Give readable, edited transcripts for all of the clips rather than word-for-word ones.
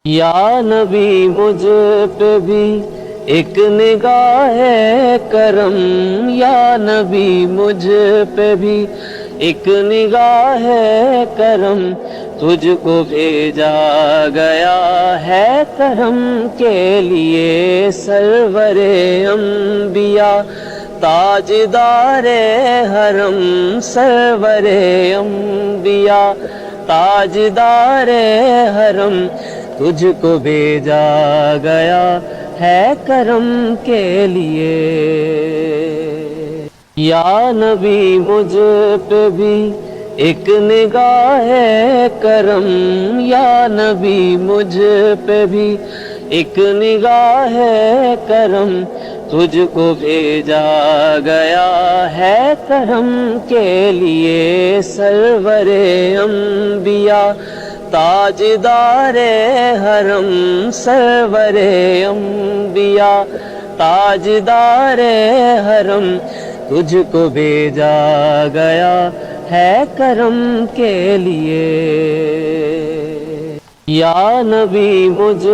یا نبی مجھ پہ بھی ایک نگاہ کرم، یا نبی مجھ پہ بھی ایک نگاہ کرم، تجھ کو بھیجا گیا ہے کرم کے لیے سرور انبیاء تاجدار حرم، سرور انبیاء تاجدار حرم، تجھ کو بھیجا گیا ہے کرم کے لیے۔ یا نبی مجھ پہ بھی ایک نگاہ کرم، یا نبی مجھ پہ بھی ایک نگاہ کرم، تجھ کو بھیجا گیا ہے کرم کے لیے سرور انبیاء تاجدار حرم، سرور انبیاء تاجدار حرم، تجھ کو بھیجا گیا ہے کرم کے لیے۔ یا نبی مجھ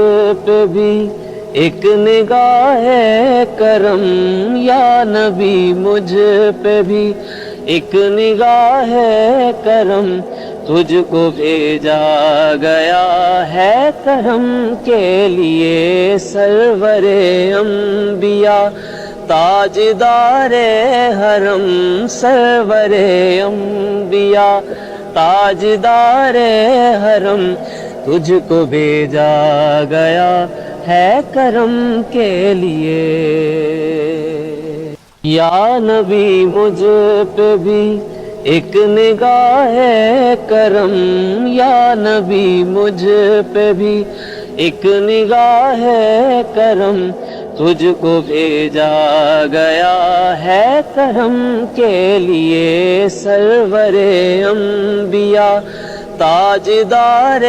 پہ بھی ایک نگاہ کرم، یا نبی مجھ پہ بھی ایک نگاہ کرم، تجھ کو بھیجا گیا ہے کرم کے لیے سرور انبیاء تاجدار حرم، سرور انبیاء تاجدار حرم، تجھ کو بھیجا گیا ہے کرم کے لیے۔ یا نبی مجھ پہ بھی ایک نگاہ کرم، یا نبی مجھ پہ بھی ایک نگاہ کرم، تجھ کو بھیجا گیا ہے کرم کے لیے سرور انبیاء تاجدار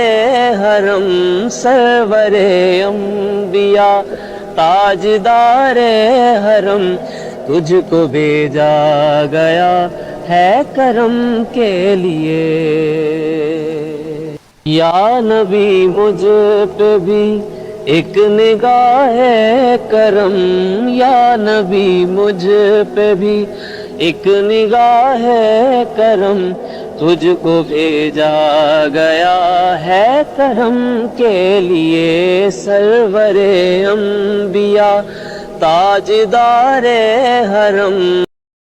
حرم، سرور انبیاء تاجدار حرم، تجھ کو بھیجا گیا ہے کرم کے لیے۔ یا نبی مجھ پہ بھی ایک نگاہ کرم، یا نبی مجھ پہ بھی ایک نگاہ کرم، تجھ کو بھیجا گیا ہے کرم کے لیے سرور انبیاء تاجدار حرم۔